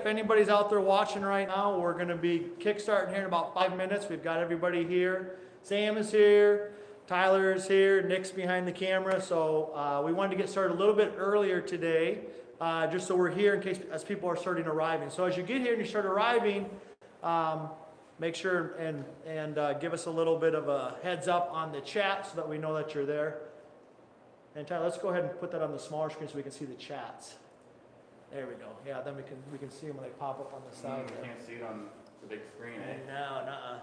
if anybody's out there watching right now, we're going to be kickstarting here in about 5 minutes. We've got everybody here. Sam is here. Tyler is here. Nick's behind the camera. So we wanted to get started a little bit earlier today, just so we're here in case as people are starting arriving. So as you get here and you start arriving, make sure and give us a little bit of a heads up on the chat so that we know that you're there. And Tyler, let's go ahead and put that on the smaller screen so we can see the chats. There we go. Yeah, then we can see them when they pop up on the side. You can't see it on the big screen, eh? No, nuh-uh.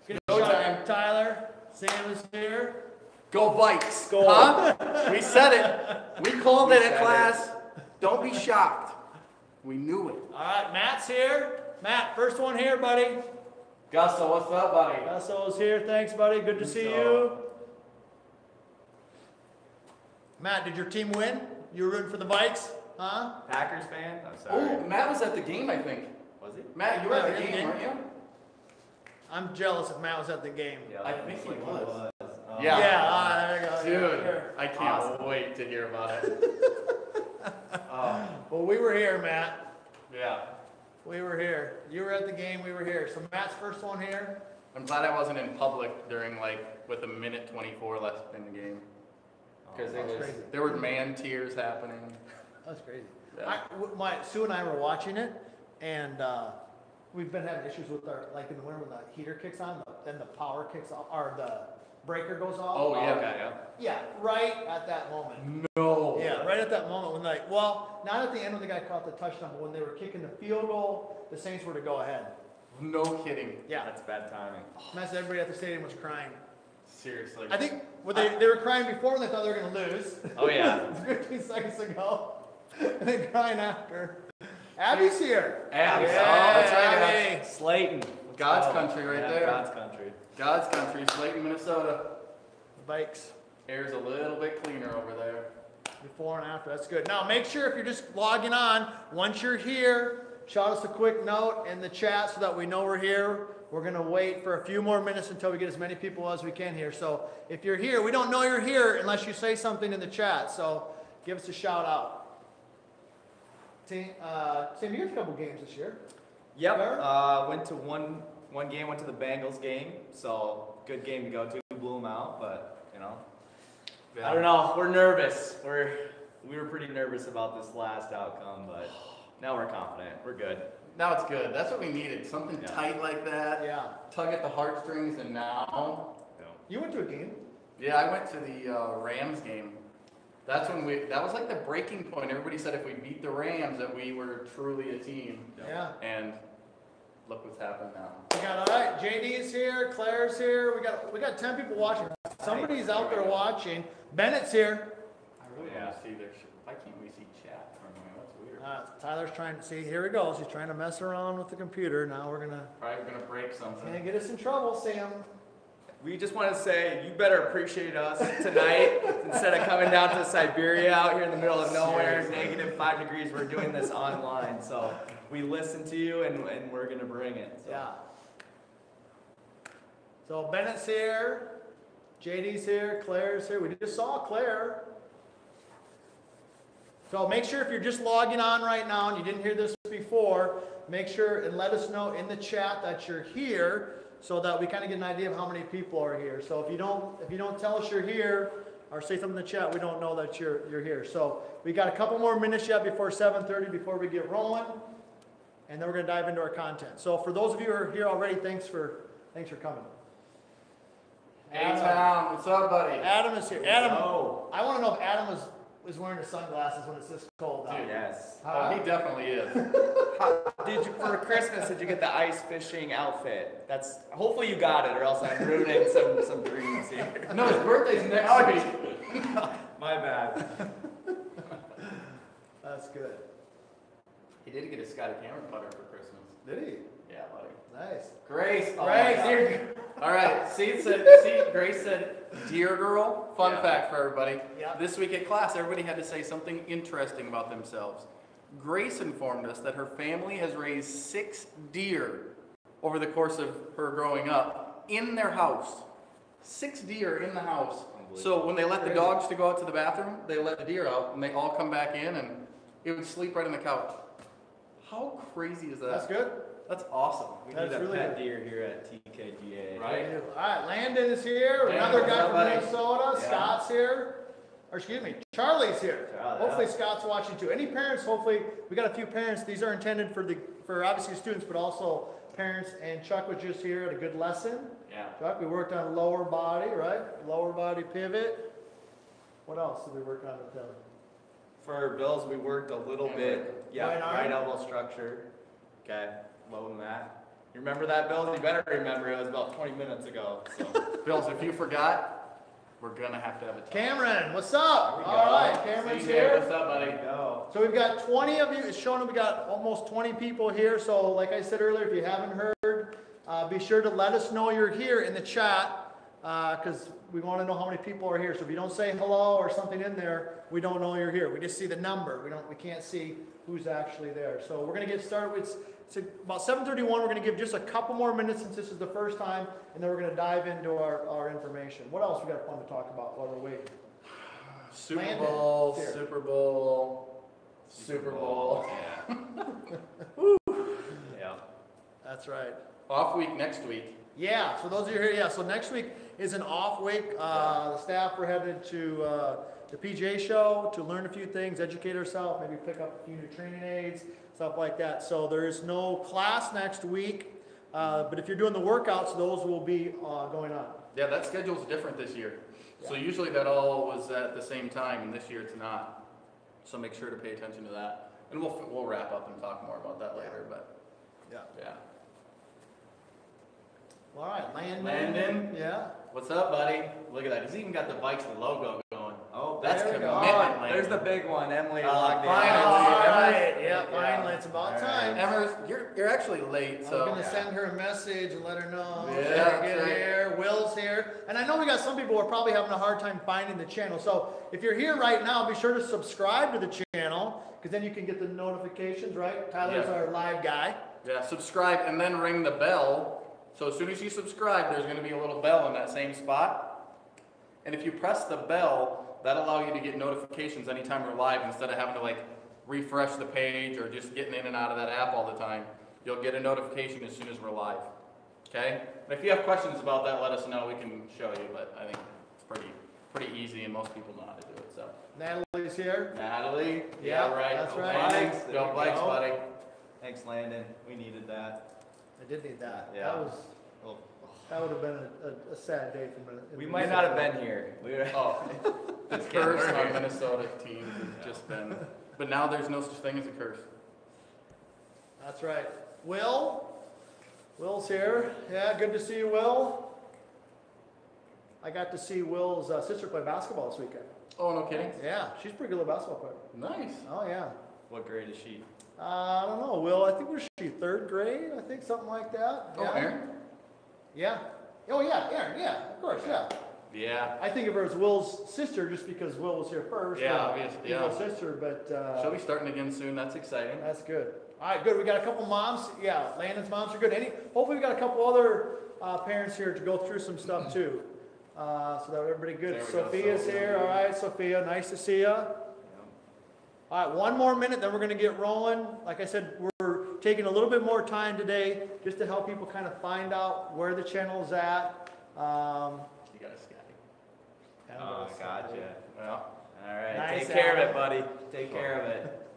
Get a shot, Tyler. Sam is here. Go Vikes! Go! Huh? We said it. We called it at class. Don't be shocked. We knew it. All right, Matt's here. Matt, first one here, buddy. Gusto, what's up, buddy? Gusto's here. Thanks, buddy. Good to see you. Matt, did your team win? You were rooting for the Vikes? Huh? Packers fan? I'm sorry. Oh, Matt was at the game, I think. Was he? Matt, you were at the game, weren't you? I'm jealous if Matt was at the game. Yeah, I think he was. Yeah. Yeah. There you go. Dude, Here. I can't wait to hear about it. Well, we were here, Matt. Yeah. We were here. You were at the game. We were here. So Matt's first one here. I'm glad I wasn't in public during with a minute 24 left in the game. Because there were man tears happening. That's crazy. Yeah. Sue and I were watching it, and we've been having issues with our, like in the winter when the heater kicks on, then the power kicks off, or the breaker goes off. Oh, yeah. Okay, yeah. Yeah, right at that moment. No. Yeah, right at that moment when not at the end when the guy caught the touchdown, but when they were kicking the field goal, the Saints were to go ahead. No kidding. Yeah. That's bad timing. That's everybody at the stadium was crying. Seriously. I think they were crying before when they thought they were going to lose. Oh, yeah. 15 seconds ago. And then crying after. Abby's here. Abby. Yeah, Oh, that's right. Abby. Slayton. God's country right there. God's country. God's country, Slayton, Minnesota. Bikes. Air's a little bit cleaner over there. Before and after. That's good. Now, make sure if you're just logging on, once you're here, shout us a quick note in the chat so that we know we're here. We're going to wait for a few more minutes until we get as many people as we can here. So if you're here, we don't know you're here unless you say something in the chat. So give us a shout out. Sam, you had a couple games this year. Yep. Went to one game, went to the Bengals game. So good game to go to. Blew them out, but Yeah. I don't know. We're nervous. We were pretty nervous about this last outcome, but now we're confident. We're good. Now it's good. That's what we needed. Something tight like that. Yeah. Tug at the heartstrings, and now. You went to a game? Yeah, I went to the Rams game. That was like the breaking point. Everybody said if we beat the Rams that we were truly a team. Yeah. And look what's happened now. We got, all right, JD is here, Claire's here. We got 10 people watching. Somebody's out there watching. Bennett's here. I really want to see their why can't we see chat from here? That's weird. Tyler's trying to see. Here he goes. He's trying to mess around with the computer. Now we're gonna. Probably gonna break something. Can't get us in trouble, Sam. We just want to say you better appreciate us tonight instead of coming down to Siberia out here in the middle of nowhere, -5 degrees. We're doing this online, so we listen to you and we're gonna bring it. So. Yeah. So Bennett's here, JD's here, Claire's here. We just saw Claire. So make sure if you're just logging on right now and you didn't hear this before, make sure and let us know in the chat that you're here, so that we kind of get an idea of how many people are here. So if you don't tell us you're here or say something in the chat, we don't know that you're here. So we got a couple more minutes yet before 7:30 before we get rolling, and then we're going to dive into our content. So for those of you who are here already, thanks for coming. Hey Tom, what's up, buddy? Adam is here. Adam, I want to know if Adam was wearing his sunglasses when it's this cold out. Yes. Oh, he definitely is. For Christmas, did you get the ice fishing outfit? Hopefully you got it, or else I'm ruining some dreams here. No, his birthday's next week. My bad. That's good. He did get a Scotty Cameron putter for Christmas. Did he? Yeah, buddy. Nice. Grace. Oh Grace, here. All right. Grace said, "Dear girl." Fun fact for everybody. Yeah. This week at class, everybody had to say something interesting about themselves. Grace informed us that her family has raised 6 deer over the course of her growing up in their house. 6 deer in the house. So when they let the dogs to go out to the bathroom, they let the deer out, and they all come back in, and it would sleep right on the couch. How crazy is that? That's good. That's awesome. We That's need a really pet good. deer here at TKGA. Right? All right, Landon is here. Landon, Another what's guy up, from buddy? Minnesota. Yeah. Scott's here. Or excuse me, Charlie's here. Charlie, Hopefully yeah. Scott's watching too. Any parents, hopefully, we got a few parents. These are intended for obviously students, but also parents. And Chuck was just here at a good lesson. Yeah. Chuck, we worked on lower body, right? Lower body pivot. What else did we work on with them? For Bills, we worked a little bit. Yeah, Right arm? right elbow structure. Okay, low in that. You remember that, Bills? You better remember. It was about 20 minutes ago. So. Bills, if you forgot, we're gonna have to have a talk. Cameron, what's up? There we All go. right, Cameron's CJ, here. what's up, buddy? There you go. So we've got 20 of you. It's showing we got almost 20 people here. So like I said earlier, if you haven't heard, be sure to let us know you're here in the chat because we want to know how many people are here. So if you don't say hello or something in there, we don't know you're here. We just see the number. We can't see who's actually there. So we're going to get started with it's about 7:31. We're going to give just a couple more minutes since this is the first time, and then we're going to dive into our information. What else we got fun to talk about while we're waiting? Super Landon. Bowl, Here. Super Bowl, Super Bowl. Yeah. That's right. Off week next week. Yeah, so those of you here, yeah, so next week is an off week. The staff were headed to the PGA show to learn a few things, educate ourselves, maybe pick up a few new training aids, stuff like that. So there is no class next week, but if you're doing the workouts, those will be going on. Yeah, that schedule's different this year. So usually that all was at the same time, and this year it's not. So make sure to pay attention to that. And we'll wrap up and talk more about that later, but Yeah. yeah. All right, Landon. Landon. Yeah. What's up, buddy? Look at that. He's even got the Vikes logo going. Oh, That's there we go. commitment, Oh, Landon. there's the big one, Emily. Oh, logged in. finally. All right, Emma. yeah, finally, it's about All time. right. Emma, you're actually late, I'm so gonna send her a message and let her know. Yeah, She's that's get right. here. Will's here, and I know we got some people who are probably having a hard time finding the channel. So if you're here right now, be sure to subscribe to the channel because then you can get the notifications. Right? Tyler's Yeah. our live guy. yeah, subscribe and then ring the bell. So as soon as you subscribe, there's going to be a little bell in that same spot. And if you press the bell, that'll allow you to get notifications anytime we're live instead of having to like refresh the page or just getting in and out of that app all the time. You'll get a notification as soon as we're live. Okay? And if you have questions about that, let us know. We can show you, but I think it's pretty easy and most people know how to do it. So Natalie's here. Natalie, Yeah, yeah, right. that's Go right. Vikes. There Go we Vikes, go. buddy. Thanks, Landon. We needed that. I did need that. Yeah. That would have been a sad day for me. We might not have been here. We were. Oh, the curse on Minnesota teams has just been, but now there's no such thing as a curse. That's right. Will's here. Yeah, good to see you, Will. I got to see Will's sister play basketball this weekend. Oh, no kidding. Yeah, she's a pretty good basketball player. Nice. Oh yeah. What grade is she? I don't know, Will. I think was she third grade? I think something like that. Oh, Yeah. Aaron? Yeah. Oh yeah, Aaron. Yeah, of course. Yeah. Yeah. I think of her as Will's sister just because Will was here first. Yeah, and obviously, he's yeah. Will's sister, but She'll be starting again soon. That's exciting. that's good. All right, good. We got a couple moms. Yeah, Landon's moms are good. Hopefully we got a couple other parents here to go through some stuff too. So that everybody good. There we go, Sophia's Sophia. here. All right, Sophia. Nice to see you. All right, one more minute, then we're going to get rolling. Like I said, we're taking a little bit more time today just to help people kind of find out where the channel's at. You got a Scotty. Oh, gotcha. Well, All right. Nice, Take care of Alan. it, buddy. Take care of it.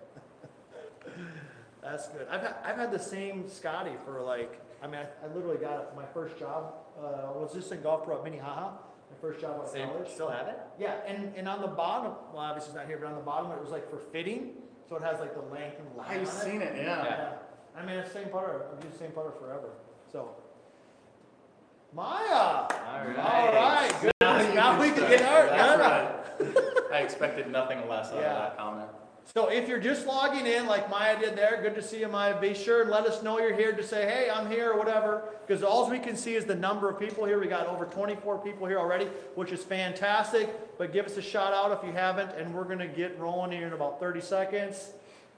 That's good. I've had the same Scotty for like, I literally got it for my first job. I was just in golf pro at Minnehaha, my first job out of Same. college. Still have it? Yeah, and on the bottom, well obviously it's not here, but on the bottom it was like for fitting, so it has like the length and line I've on seen it, yeah. Yeah. I mean, it's the same putter. I've used the same putter forever. So, Maya. All right. All right. Good. Now we can get her. That's right. I expected nothing less out Yeah. of that comment. So if you're just logging in like Maya did there, good to see you, Maya. Be sure and let us know you're here to say, hey, I'm here or whatever, because all we can see is the number of people here. We got over 24 people here already, which is fantastic. But give us a shout out if you haven't, and we're going to get rolling here in about 30 seconds.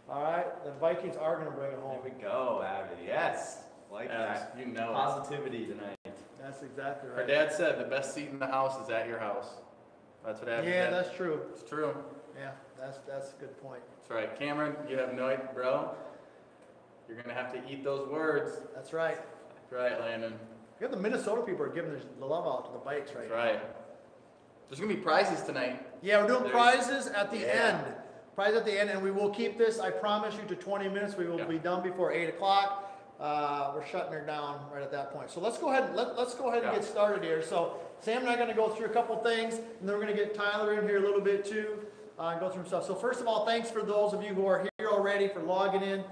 All right, the Vikings are going to bring it home. There we go, Abby. Yes. Like Yes, that. you know it. Positivity tonight. That's exactly Her right. dad said the best seat in the house is at your house. That's what Abby Yeah, said. that's true. It's true. Yeah, that's a good point. That's right. Cameron, you have no idea, bro. You're going to have to eat those words. That's right. That's right, Landon. We got the Minnesota people are giving the love out to the bikes right That's right. There's going to be prizes tonight. Yeah, we're doing There's- prizes at the Yeah. end. Prize at the end, and we will keep this, I promise you, to 20 minutes. We will be done before 8 o'clock. We're shutting her down right at that point. So let's go ahead, let's go ahead and Yeah. get started here. So Sam and I are going to go through a couple things, and then we're going to get Tyler in here a little bit too, and go through some stuff. So first of all, thanks for those of you who are here already for logging in.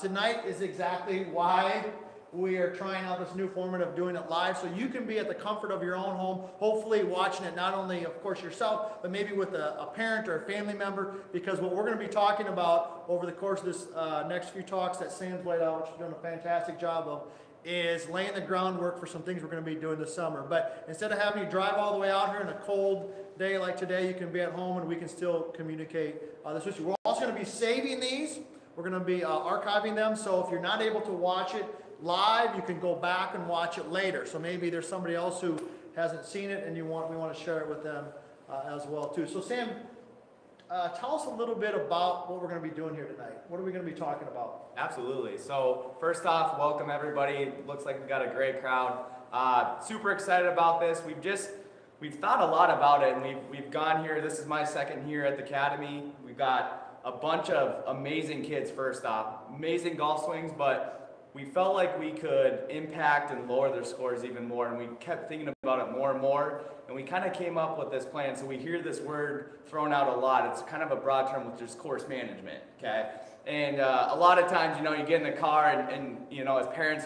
Tonight is exactly why we are trying out this new format of doing it live, so you can be at the comfort of your own home, hopefully watching it not only, of course, yourself, but maybe with a parent or a family member, because what we're going to be talking about over the course of this next few talks that Sam's laid out, which she's doing a fantastic job of, is laying the groundwork for some things we're going to be doing this summer. But instead of having you drive all the way out here in a cold day like today, you can be at home and we can still communicate this with you. We're also going to be saving these. We're going to be archiving them, so if you're not able to watch it live, you can go back and watch it later. So maybe there's somebody else who hasn't seen it and we want to share it with them as well too. So Sam, tell us a little bit about what we're going to be doing here tonight. What are we going to be talking about? Absolutely. So first off, welcome everybody. Looks like we've got a great crowd. Super excited about this. We've thought a lot about it, and we've gone here. This is my second year at the Academy. We've got a bunch of amazing kids. First off, amazing golf swings, but we felt like we could impact and lower their scores even more, and we kept thinking about it more and more, and we kind of came up with this plan. So we hear this word thrown out a lot. It's kind of a broad term, which is course management, okay? And a lot of times, you get in the car and as parents,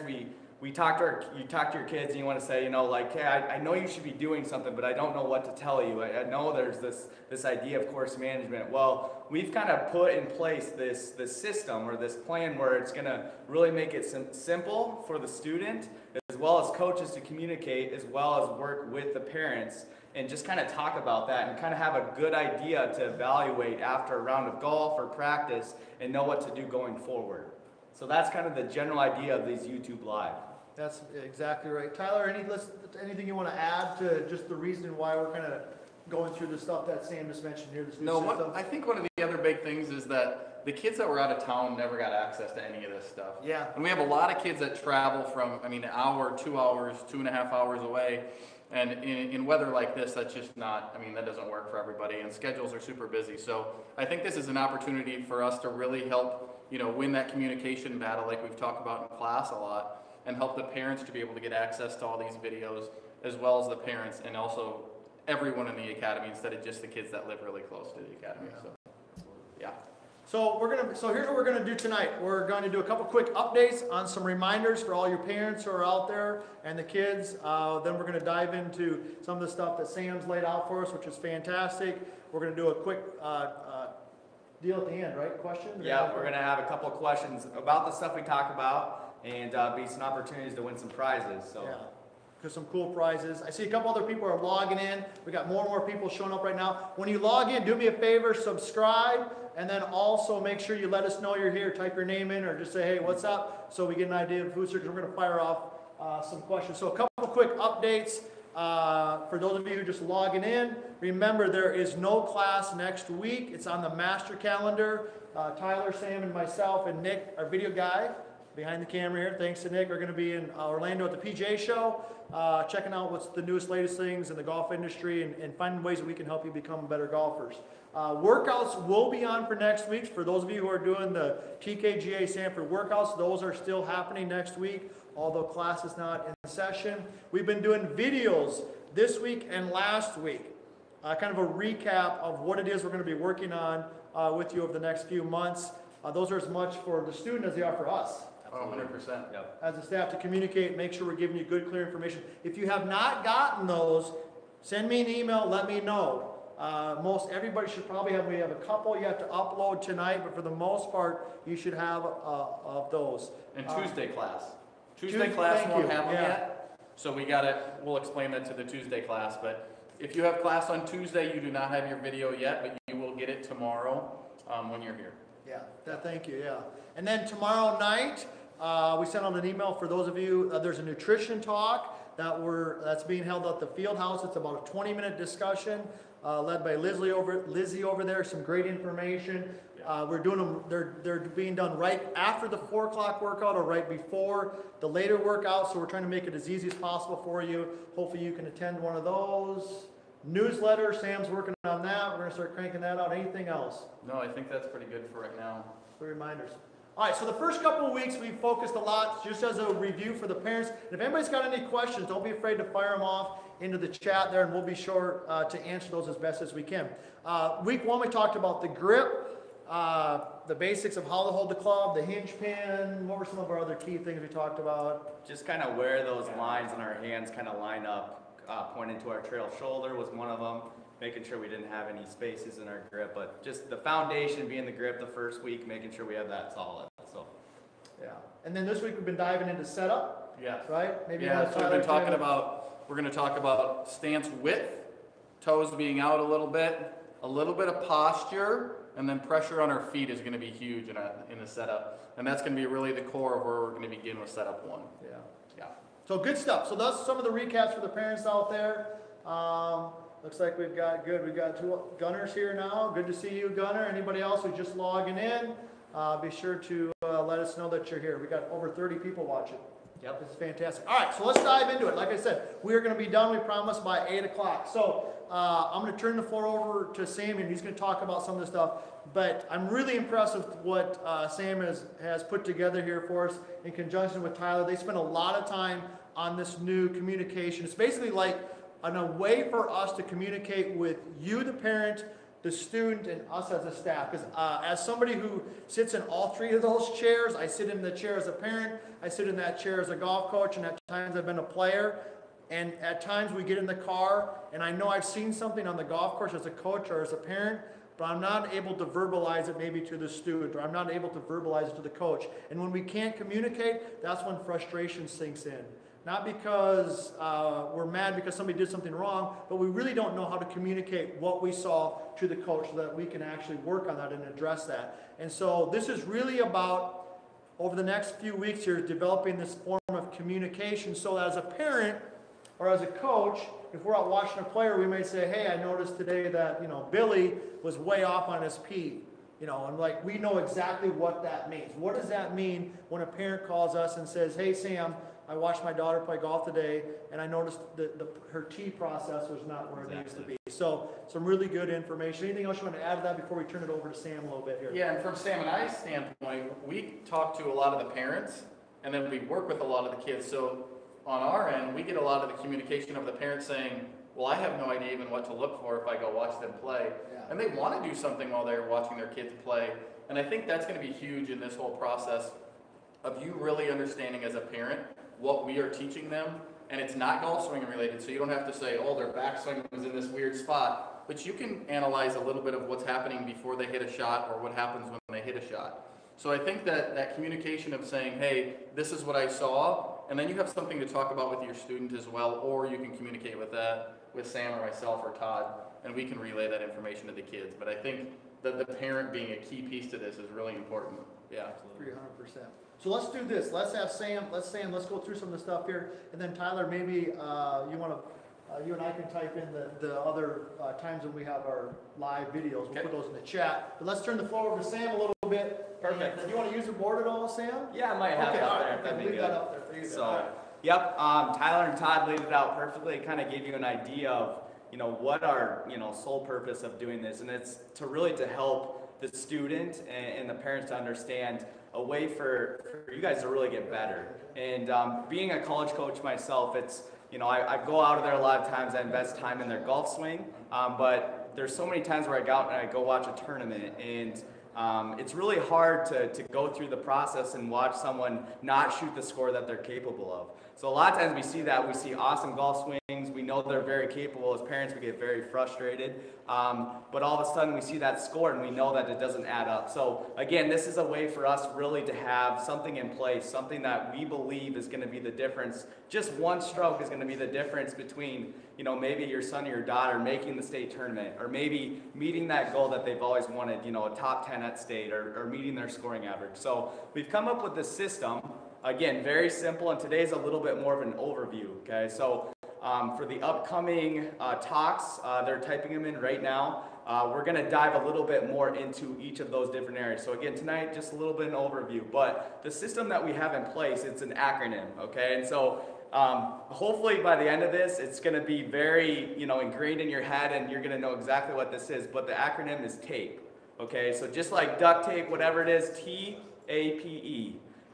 you talk to your kids and you want to say, like, hey, I know you should be doing something, but I don't know what to tell you. I know there's this idea of course management. Well, we've kind of put in place this system or this plan where it's going to really make it simple for the student as well as coaches to communicate, as well as work with the parents and just kind of talk about that and kind of have a good idea to evaluate after a round of golf or practice and know what to do going forward. So that's kind of the general idea of these YouTube Live. That's exactly right. Tyler, anything you want to add to just the reason why we're kind of going through the stuff that Sam just mentioned here? This new system? I think one of the other big things is that the kids that were out of town never got access to any of this stuff. Yeah. And we have a lot of kids that travel from, an hour, 2 hours, 2.5 hours away. And in weather like this, that's just not, that doesn't work for everybody, and schedules are super busy. So I think this is an opportunity for us to really help, win that communication battle like we've talked about in class a lot, and help the parents to be able to get access to all these videos, as well as the parents, and also everyone in the academy instead of just the kids that live really close to the academy. So, yeah. So here's what we're gonna do tonight. We're going to do a couple quick updates on some reminders for all your parents who are out there and the kids. Then we're gonna dive into some of the stuff that Sam's laid out for us, which is fantastic. We're gonna do a quick deal at the end, right? Question? Yeah, we're gonna have a couple of questions about the stuff we talk about, and be some opportunities to win some prizes. So. Yeah. There's some cool prizes. I see a couple other people are logging in. We got more and more people showing up right now. When you log in, do me a favor, subscribe, and then also make sure you let us know you're here. Type your name in or just say, hey, what's up? So we get an idea of who's here, because we're going to fire off some questions. So a couple quick updates for those of you who are just logging in. Remember, there is no class next week. It's on the master calendar. Tyler, Sam, and myself, and Nick, our video guy, behind the camera here, thanks to Nick, are going to be in Orlando at the PGA show, checking out what's the newest, latest things in the golf industry and finding ways that we can help you become better golfers. Workouts will be on for next week. For those of you who are doing the TKGA Sanford workouts, those are still happening next week, although class is not in session. We've been doing videos this week and last week, kind of a recap of what it is we're going to be working on with you over the next few months. Those are as much for the student as they are for us. Oh, 100%. Yep. As a staff to communicate, make sure we're giving you good, clear information. If you have not gotten those, send me an email, let me know. Most everybody should probably have, we have a couple you have to upload tonight, but for the most part, you should have of those. And Tuesday class. Tuesday class thank won't you. have them Yeah. yet. So we'll explain that to the Tuesday class. But if you have class on Tuesday, you do not have your video yet, but you will get it tomorrow when you're here. Yeah, thank you, yeah. And then tomorrow night, we sent out an email for those of you, there's a nutrition talk that's being held at the field house. It's about a 20-minute discussion led by Lizzie over there, some great information. We're doing them, they're being done right after the 4 o'clock workout or right before the later workout. So we're trying to make it as easy as possible for you. Hopefully you can attend one of those. Newsletter, Sam's working on that. We're going to start cranking that out. Anything else? No, I think that's pretty good for right now. The reminders. All right, so the first couple of weeks we focused a lot just as a review for the parents. And if anybody's got any questions, don't be afraid to fire them off into the chat there, and we'll be sure to answer those as best as we can. Week 1 we talked about the grip, the basics of how to hold the club, the hinge pin. What were some of our other key things we talked about? Just kind of where those lines in our hands kind of line up. Pointing to our trail shoulder was one of them, making sure we didn't have any spaces in our grip, but just the foundation being the grip the first week, making sure we have that solid. So, yeah. And then this week we've been diving into setup. Yes. Right? Maybe Yeah, so we've been talking about, we're going to talk about stance width, toes being out a little bit of posture, and then pressure on our feet is going to be huge in a setup. And that's going to be really the core of where we're going to begin with setup 1. Yeah. Yeah. So good stuff. So that's some of the recaps for the parents out there. Looks like we've got 2 Gunners here now. Good to see you, Gunner. Anybody else who's just logging in, be sure to let us know that you're here. We got over 30 people watching. Yep, this is fantastic. All right, so let's dive into it. Like I said, we are going to be done, we promise, by 8 o'clock. So I'm going to turn the floor over to Sam, and he's going to talk about some of the stuff. But I'm really impressed with what Sam has put together here for us in conjunction with Tyler. They spent a lot of time on this new communication. It's basically like a way for us to communicate with you, the parent, the student, and us as a staff. Because as somebody who sits in all 3 of those chairs, I sit in the chair as a parent, I sit in that chair as a golf coach, and at times I've been a player. And at times we get in the car, and I know I've seen something on the golf course as a coach or as a parent, but I'm not able to verbalize it maybe to the student, or I'm not able to verbalize it to the coach. And when we can't communicate, that's when frustration sinks in. Not because we're mad because somebody did something wrong, but we really don't know how to communicate what we saw to the coach so that we can actually work on that and address that. And so this is really about, over the next few weeks here, developing this form of communication so that as a parent or as a coach, if we're out watching a player, we may say, hey, I noticed today that, Billy was way off on his P. And like, we know exactly what that means. What does that mean when a parent calls us and says, hey, Sam, I watched my daughter play golf today, and I noticed her tee process was not where it needs to be. So some really good information. Anything else you want to add to that before we turn it over to Sam a little bit here? Yeah, and from Sam and I's standpoint, we talk to a lot of the parents, and then we work with a lot of the kids. So on our end, we get a lot of the communication of the parents saying, well, I have no idea even what to look for if I go watch them play. Yeah. And they want to do something while they're watching their kids play. And I think that's going to be huge in this whole process of you really understanding as a parent what we are teaching them. And it's not golf swinging related, so you don't have to say, oh, their backswing was in this weird spot. But you can analyze a little bit of what's happening before they hit a shot or what happens when they hit a shot. So I think that communication of saying, hey, this is what I saw, and then you have something to talk about with your student as well, or you can communicate with that with Sam or myself or Todd, and we can relay that information to the kids. But I think that the parent being a key piece to this is really important. Yeah, absolutely. 300%. So let's do this. Let's go through some of the stuff here, and then Tyler, maybe you and I can type in the other times when we have our live videos. We'll put those in the chat. But let's turn the floor over to Sam a little bit. Perfect. Do you want to use the board at all, Sam? Yeah, I might have it up there. Okay, leave that up there for you. So, yep, Tyler and Todd laid it out perfectly. It kind of gave you an idea of, what our, sole purpose of doing this. And it's to help the student and the parents to understand a way for you guys to really get better. And being a college coach myself, it's, I go out of there a lot of times, I invest time in their golf swing, but there's so many times where I go out and I go watch a tournament, and it's really hard to go through the process and watch someone not shoot the score that they're capable of. So a lot of times we see awesome golf swings, we know they're very capable. As parents, we get very frustrated, but all of a sudden we see that score and we know that it doesn't add up. So again, this is a way for us really to have something in place, something that we believe is going to be the difference. Just one stroke is going to be the difference between, maybe your son or your daughter making the state tournament, or maybe meeting that goal that they've always wanted, a top 10 at state, or meeting their scoring average. So we've come up with this system. Again, very simple, and today's a little bit more of an overview, okay? So for the upcoming talks, they're typing them in right now. we're going to dive a little bit more into each of those different areas. So again, tonight, just a little bit of an overview, but the system that we have in place, it's an acronym, okay? And so hopefully by the end of this, it's going to be very, ingrained in your head and you're going to know exactly what this is, but the acronym is TAPE, okay? So just like duct tape, whatever it is, TAPE,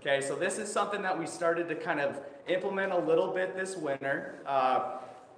okay? So this is something that we started to kind of implement a little bit this winter.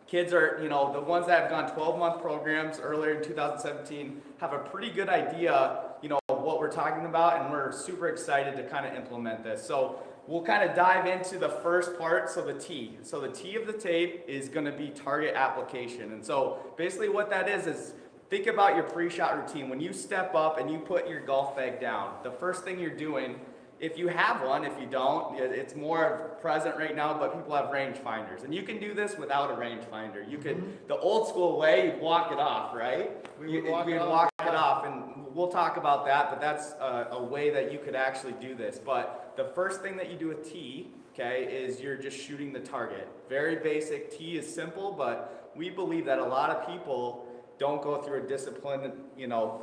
Kids are, the ones that have gone 12-month programs earlier in 2017 have a pretty good idea, of what we're talking about, and we're super excited to kind of implement this. So we'll kind of dive into the first part, so the T. So the T of the tape is going to be target application. And so basically what that is think about your pre-shot routine. When you step up and you put your golf bag down, the first thing you're doing, if you have one, if you don't, it's more present right now, but people have rangefinders. And you can do this without a rangefinder. You could, the old school way, you'd walk it off, right? You'd walk it off, and we'll talk about that, but that's a way that you could actually do this. But the first thing that you do with T, okay, is you're just shooting the target. Very basic. T is simple, but we believe that a lot of people don't go through a disciplined,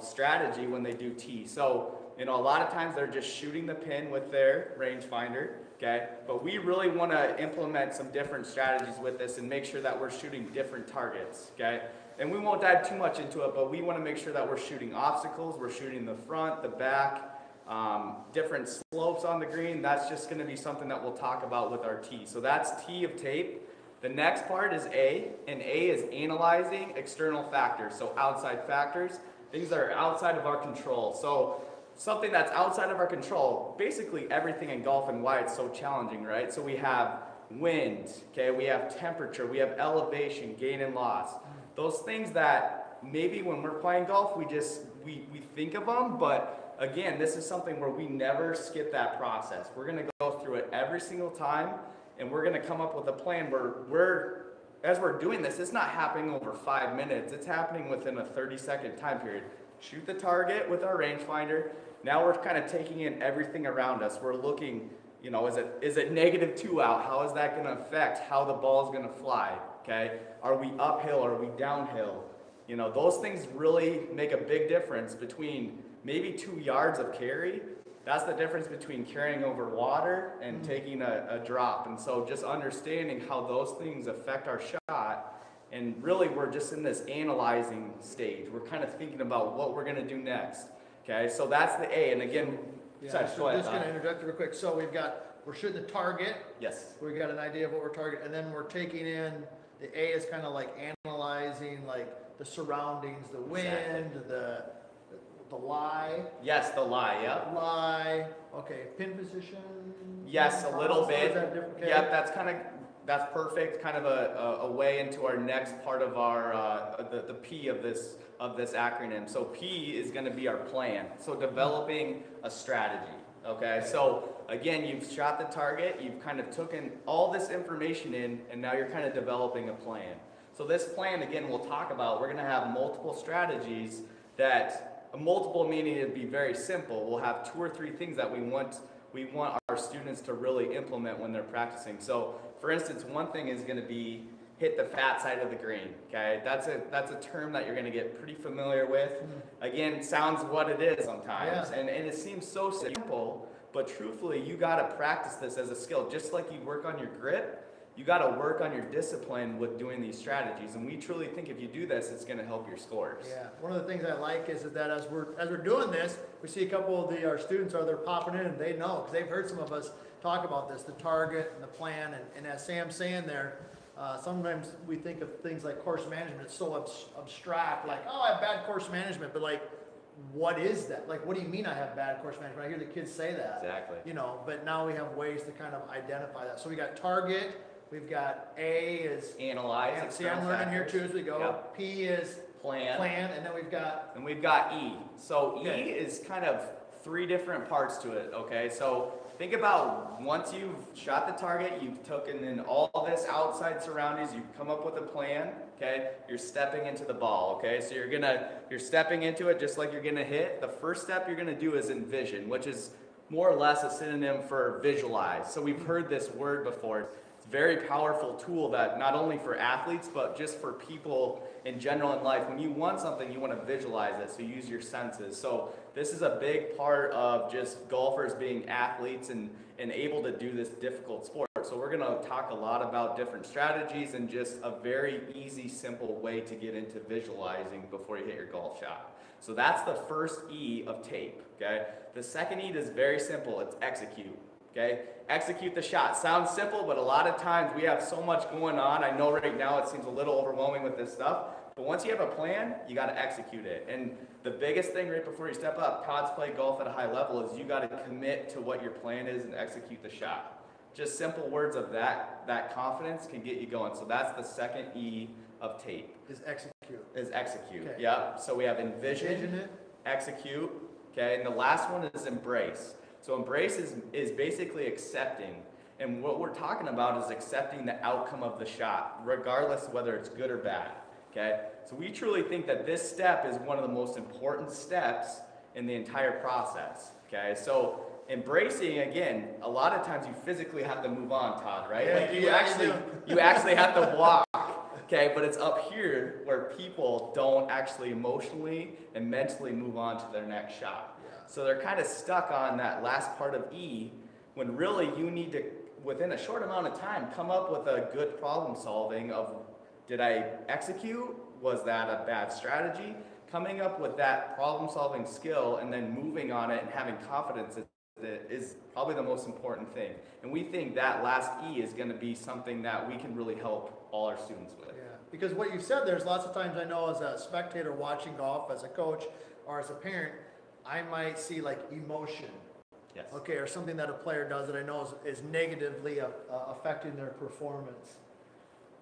strategy when they do T. So, a lot of times they're just shooting the pin with their rangefinder, okay? But we really want to implement some different strategies with this and make sure that we're shooting different targets, okay? And we won't dive too much into it, but we want to make sure that we're shooting obstacles, we're shooting the front, the back, different slopes on the green. That's just going to be something that we'll talk about with our T. So that's T of tape. The next part is A, and A is analyzing external factors, so outside factors, things that are outside of our control. So something that's outside of our control, basically everything in golf and why it's so challenging, right? So we have wind, okay, we have temperature, we have elevation, gain and loss. Those things that maybe when we're playing golf, we think of them, but again, this is something where we never skip that process. We're gonna go through it every single time, and we're gonna come up with a plan where as we're doing this, it's not happening over 5 minutes, it's happening within a 30-second time period. Shoot the target with our rangefinder. Now we're kind of taking in everything around us. We're looking, is it -2 out? How is that going to affect how the ball is going to fly? Okay, are we uphill? Are we downhill? Those things really make a big difference between maybe 2 yards of carry. That's the difference between carrying over water and taking a drop. And so just understanding how those things affect our shot. And really, we're just in this analyzing stage. We're kind of thinking about what we're going to do next. Okay, so that's the A. And again, so just going to interject real quick. So we're shooting the target. Yes. We got an idea of what we're targeting, and then we're taking in the A is kind of like analyzing like the surroundings, the wind, the lie. Yes, the lie. Yep. Lie. Okay, pin position. Yes, a little bit. Is that different? Okay. Yep, that's perfect. Kind of a way into our next part of our the P of this acronym. So P is going to be our plan. So developing a strategy. Okay. So again, you've shot the target. You've kind of taken all this information in, and now you're kind of developing a plan. So this plan, again, we'll talk about. We're going to have multiple strategies that multiple meaning it'd be very simple. We'll have 2 or 3 things that we want our students to really implement when they're practicing. So for instance, one thing is going to be hit the fat side of the green. Okay, that's a term that you're going to get pretty familiar with. Again, it sounds what it is sometimes, and it seems so simple, but truthfully, you got to practice this as a skill. Just like you work on your grip, you got to work on your discipline with doing these strategies. And we truly think if you do this, it's going to help your scores. Yeah, one of the things I like is that as we're doing this, we see a couple of our students they're popping in and they know because they've heard some of us talk about this, the target and the plan. And as Sam's saying there, sometimes we think of things like course management. It's so abstract, like, oh, I have bad course management, but like, what is that? Like, what do you mean I have bad course management? I hear the kids say that. Exactly. But now we have ways to kind of identify that. So we got target. We've got A is analyze. See, I'm learning here too as we go. Yep. P is plan, and then we've got E. So E is kind of 3 different parts to it. Okay, so think about once you've shot the target, you've taken in all this outside surroundings, you've come up with a plan. Okay, you're stepping into the ball. Okay, so you're stepping into it just like you're gonna hit. The first step you're gonna do is envision, which is more or less a synonym for visualize. So we've heard this word before. It's a very powerful tool that not only for athletes, but just for people in general in life. When you want something, you want to visualize it, so you use your senses. So this is a big part of just golfers being athletes and able to do this difficult sport. So we're going to talk a lot about different strategies and just a very easy, simple way to get into visualizing before you hit your golf shot. So that's the first E of tape, okay? The second E is very simple. It's execute, okay? Execute the shot. Sounds simple, but a lot of times we have so much going on. I know right now it seems a little overwhelming with this stuff, but once you have a plan, you got to execute it. And the biggest thing right before you step up, Todd's played golf at a high level, is you got to commit to what your plan is and execute the shot. Just simple words of that confidence can get you going. So that's the second E of tape. Is execute. Is execute. Okay. Yep. So we have envision it. Execute. Okay. And the last one is embrace. So embrace is basically accepting. And what we're talking about is accepting the outcome of the shot, regardless of whether it's good or bad. Okay. So we truly think that this step is one of the most important steps in the entire process. Okay. So embracing, again, a lot of times you physically have to move on, Todd, right? Yeah, Like you actually have to walk, okay? But it's up here where people don't actually emotionally and mentally move on to their next shot. Yeah. So they're kind of stuck on that last part of E, when really you need to, within a short amount of time, come up with a good problem solving of, did I execute? Was that a bad strategy? Coming up with that problem solving skill and then moving on it and having confidence is probably the most important thing. And we think that last E is going to be something that we can really help all our students with. Yeah, because what you've said, there's lots of times I know as a spectator watching golf, as a coach, or as a parent, I might see like emotion. Yes. Okay, or something that a player does that I know is negatively affecting their performance.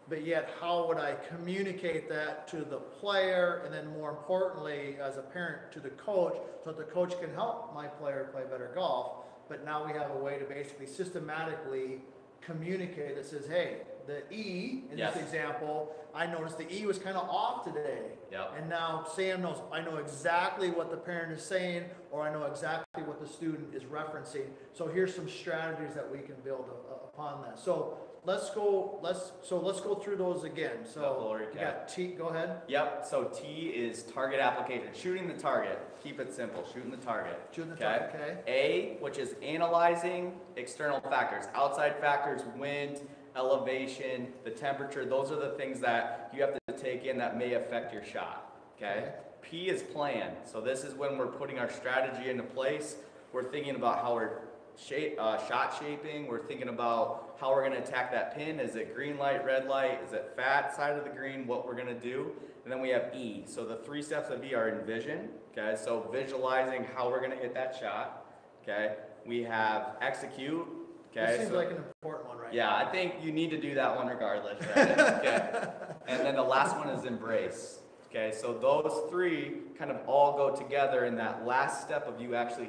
But yet, how would I communicate that to the player, and then more importantly, as a parent, to the coach, so that the coach can help my player play better golf? But now we have a way to basically systematically communicate that says, hey, the E, in Yes. this example, I noticed the E was kind of off today. Yep. And now Sam knows, I know exactly what the parent is saying, or I know exactly what the student is referencing. So here's some strategies that we can build upon that. So let's go through those again. So you got T, go ahead. Yep, so T is target application, shooting the target. Keep it simple, shooting the target. Shooting the target, okay. A, which is analyzing external factors, outside factors, wind, elevation, the temperature. Those are the things that you have to take in that may affect your shot, okay? P is plan. So this is when we're putting our strategy into place. We're thinking about how we're shot shaping. We're thinking about how we're going to attack that pin. Is it green light, red light? Is it fat side of the green? What we're going to do. And then we have E. So the three steps of E are envision. Okay, so visualizing how we're going to hit that shot. Okay, we have execute. Okay, this seems like an important one, right? Yeah, I think you need to do that one regardless. Right? Okay, and then the last one is embrace. Okay, so those three kind of all go together in that last step of you actually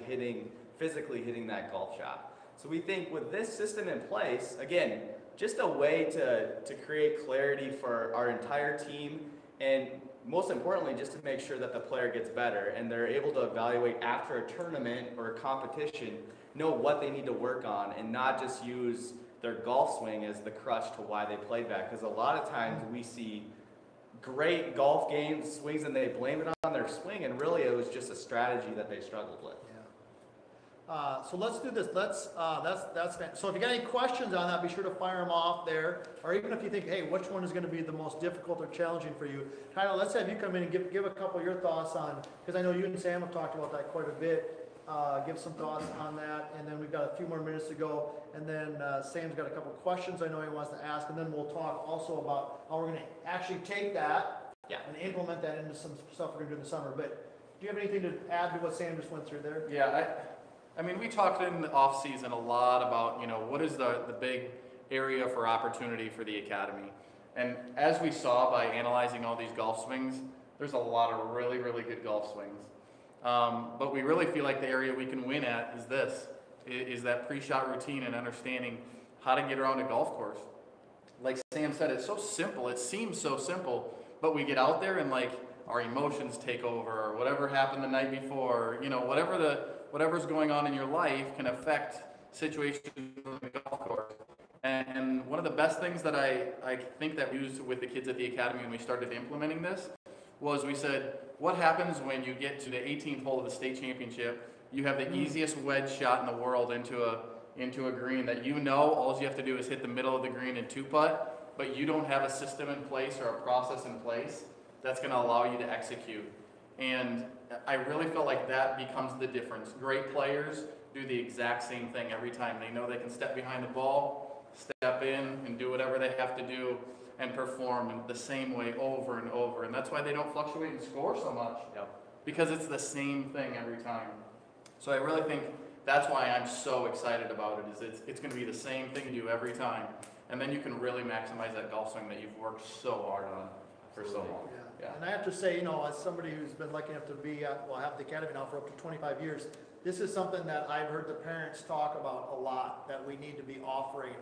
physically hitting that golf shot. So we think with this system in place, again, just a way to create clarity for our entire team, and most importantly, just to make sure that the player gets better and they're able to evaluate after a tournament or a competition, know what they need to work on, and not just use their golf swing as the crutch to why they played bad. Because a lot of times we see great golf games, swings, and they blame it on their swing, and really it was just a strategy that they struggled with. So let's do this. That's so if you got any questions on that, be sure to fire them off there. Or even if you think, hey, which one is going to be the most difficult or challenging for you? Tyler, let's have you come in and give a couple of your thoughts on, because I know you and Sam have talked about that quite a bit. Give some thoughts on that, and then we've got a few more minutes to go. And then Sam's got a couple of questions I know he wants to ask, and then we'll talk also about how we're going to actually take that and implement that into some stuff we're going to do in the summer. But do you have anything to add to what Sam just went through there? Yeah, I mean, we talked in the off season a lot about, what is the big area for opportunity for the academy. And as we saw by analyzing all these golf swings, there's a lot of really, really good golf swings. But we really feel like the area we can win at is that pre-shot routine and understanding how to get around a golf course. Like Sam said, it's so simple. It seems so simple, but we get out there and our emotions take over, or whatever happened the night before, whatever's going on in your life can affect situations on the golf course. And one of the best things that I think that we used with the kids at the academy when we started implementing this was we said, what happens when you get to the 18th hole of the state championship? You have the easiest wedge shot in the world into a green that you know all you have to do is hit the middle of the green and two putt, but you don't have a system in place or a process in place that's going to allow you to execute. And I really felt like that becomes the difference. Great players do the exact same thing every time. They know they can step behind the ball, step in, and do whatever they have to do and perform in the same way over and over. And that's why they don't fluctuate and score so much. Yep. Because it's the same thing every time. So I really think that's why I'm so excited about it, is it's going to be the same thing you do every time. And then you can really maximize that golf swing that you've worked so hard on for so long. Yeah. And I have to say, as somebody who's been lucky enough to be at, have the academy now for up to 25 years, this is something that I've heard the parents talk about a lot, that we need to be offering.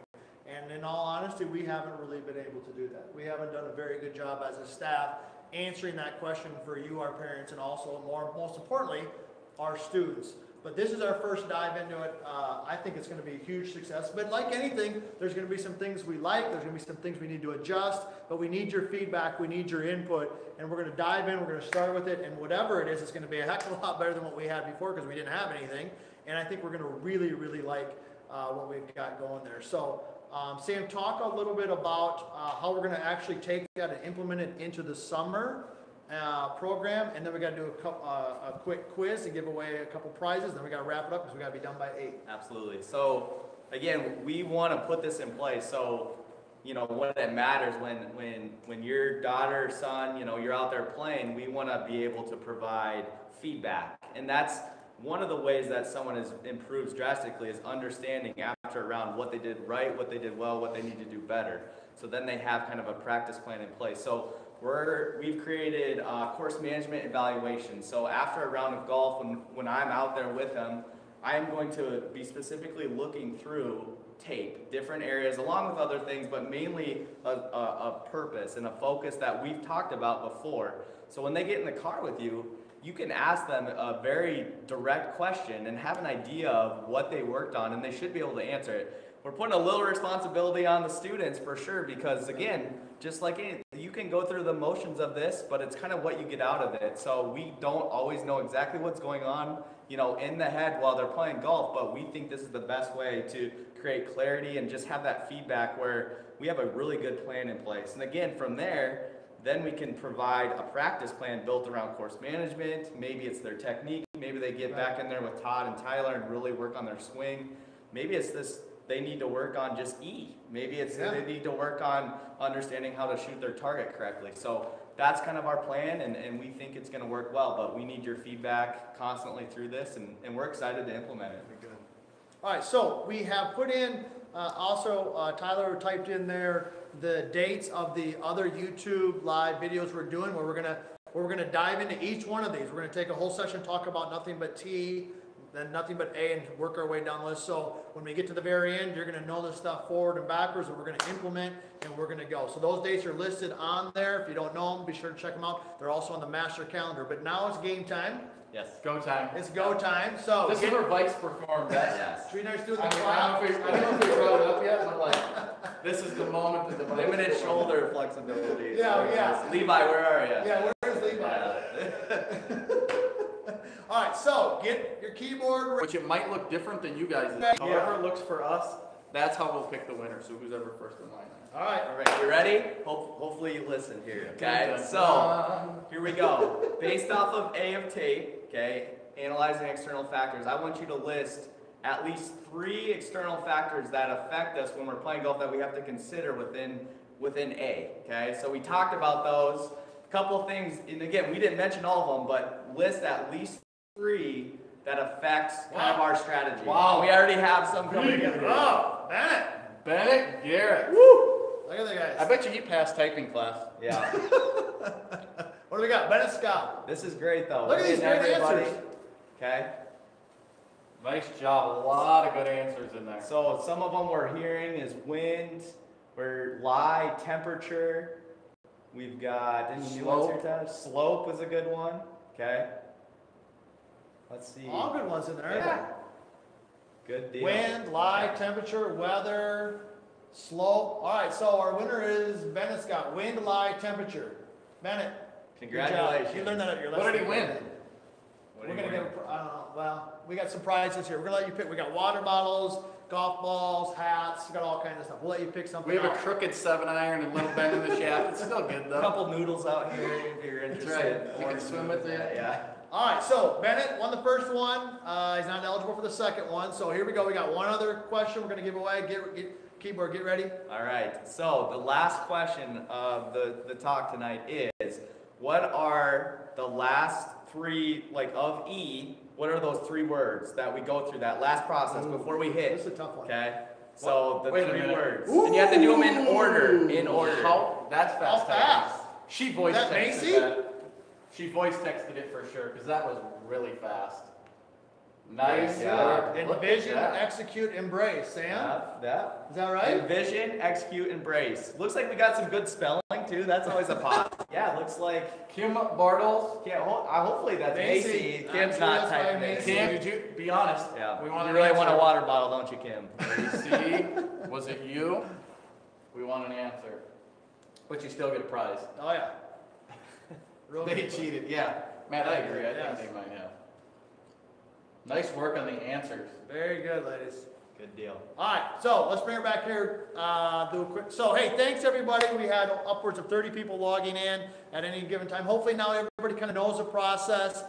And in all honesty, we haven't really been able to do that. We haven't done a very good job as a staff answering that question for you, our parents, and also most importantly, our students. But this is our first dive into it. I think it's going to be a huge success. But like anything, there's going to be some things we like. There's going to be some things we need to adjust. But we need your feedback. We need your input. And we're going to dive in. We're going to start with it. And whatever it is, it's going to be a heck of a lot better than what we had before because we didn't have anything. And I think we're going to really, really like what we've got going there. So, Sam, talk a little bit about how we're going to actually take that and implement it into the summer program, and then we got to do a quick quiz and give away a couple prizes. Then we got to wrap it up because we got to be done by 8. Absolutely. So again, we want to put this in place. So when it matters, when your daughter, son, you're out there playing, we want to be able to provide feedback, and that's one of the ways that someone has improved drastically is understanding after a round what they did right, what they did well, what they need to do better. So then they have kind of a practice plan in place. So we've created course management evaluation. So after a round of golf, when I'm out there with them, I am going to be specifically looking through tape, different areas, along with other things, but mainly a purpose and a focus that we've talked about before. So when they get in the car with you, you can ask them a very direct question and have an idea of what they worked on, and they should be able to answer it. We're putting a little responsibility on the students for sure, because again, just like anything, you can go through the motions of this, but it's kind of what you get out of it. So we don't always know exactly what's going on, in the head while they're playing golf, but we think this is the best way to create clarity and just have that feedback where we have a really good plan in place. And again, from there, then we can provide a practice plan built around course management. Maybe it's their technique. Maybe they get back in there with Todd and Tyler and really work on their swing. Maybe it's this, they need to work on just E. Maybe it's they need to work on understanding how to shoot their target correctly. So that's kind of our plan, and we think it's going to work well, but we need your feedback constantly through this, and we're excited to implement it. Good. All right, so we have put in, Tyler typed in there the dates of the other YouTube live videos we're doing, where we're gonna dive into each one of these. We're gonna take a whole session, talk about nothing but T, then nothing but A, and work our way down the list. So when we get to the very end, you're gonna know this stuff forward and backwards, and we're gonna implement, and we're gonna go. So those dates are listed on there. If you don't know them, be sure to check them out. They're also on the master calendar. But now it's game time. Yes, go time. It's go time. So this is where Vikes perform best. Yes. Should we next do the I clap? don't know if we brought it up yet, but this is the moment that the Limited shoulder flexibility. Yeah. Levi, where are you? Yeah, where's Levi? All right, so get your keyboard ready. Which it might look different than you guys. Yeah. However it looks for us, that's how we'll pick the winner. So who's ever first in line. All right. All right, you ready? Hopefully you listen here, okay? So, here we go. Based off of A of tape, okay, analyzing external factors, I want you to list at least 3 external factors that affect us when we're playing golf that we have to consider within A, okay? So we talked about those. A couple of things, and again, we didn't mention all of them, but list at least 3 that affects kind of our strategy. Wow. We already have some coming together. Oh, Bennett Garrett. Woo! Look at the guys. I bet you passed typing class. Yeah. What do we got? Bennett Scott. This is great though. Look at these great answers. Okay. Nice job. A lot of good answers in there. So some of them we're hearing is wind, we're lie, temperature. We've got any new ones here, Todd? Slope is a good one. Okay. Let's see. All good ones in there. Yeah. Good deal. Wind, lie, temperature, weather. Slow. All right, so our winner is Bennett's got wind, lie, temperature. Bennett. good job. Congratulations. You learned that at your What lesson. did he win? What We're do you gonna win? give. I don't know. Well, we got some prizes here. We're gonna let you pick. We got water bottles, golf balls, hats. We got all kinds of stuff. We'll let you pick something. We have a out. crooked 7-iron and a little bend in the shaft. It's still good A though. couple noodles out here if you're That's interested. right. You can swim with it. Yeah. All right, so Bennett won the first one. He's not eligible for the second one. So here we go. We got one other question we're gonna give away. Keyboard, get ready. All right. So the last question of the talk tonight is, what are the last three, like of E, what are those three words that we go through that last process before we hit? This is a tough one. Okay. So the Wait a three minute. words. And you have to do them in order. In order. How? That's fast. How fast? She voice Is that texted Macy? that. She voice texted it for sure because that was really fast. Nice. Yeah. Look at Envision, that. execute, embrace. Sam, Yeah. is that right? Envision, execute, embrace. Looks like we got some good spelling too. That's always a pop. Yeah, it looks like. Kim Bartles. Yeah, hopefully that's Macy. Macy. I'm Kim's sure not that's typing by it. Macy. Kim, did you be honest? Yeah. We want you an really answer. want a water bottle, don't you, Kim? See, was it you? We want an answer, but you still get a prize. Oh yeah. Real They good. cheated. Yeah, Matt, I agree. I Yes. think they might have. Nice work on the answers. Very good, ladies. Good deal. All right, so let's bring it back here. Do a quick. So hey, thanks everybody. We had upwards of 30 people logging in at any given time. Hopefully now everybody kind of knows the process.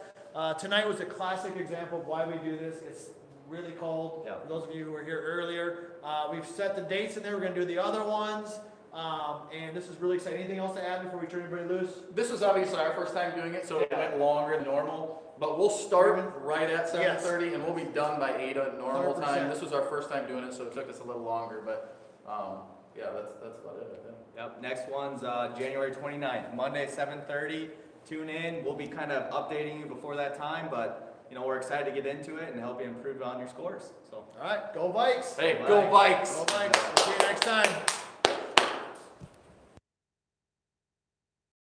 Tonight was a classic example of why we do this. It's really cold. Yeah. For those of you who were here earlier, we've set the dates in there. We're going to do the other ones, and this is really exciting. Anything else to add before we turn everybody loose? This was obviously our first time doing it, so it went longer than normal. But we'll start right at 7:30, and we'll be done by 8 at normal 100%. time. This was our first time doing it, so it took us a little longer. But yeah, that's about it, I think. Yep. Next one's January 29th, Monday, 7:30. Tune in. We'll be kind of updating you before that time, but you know we're excited to get into it and help you improve on your scores. So. All right, go Vikes. Hey, go Vikes! Go Vikes.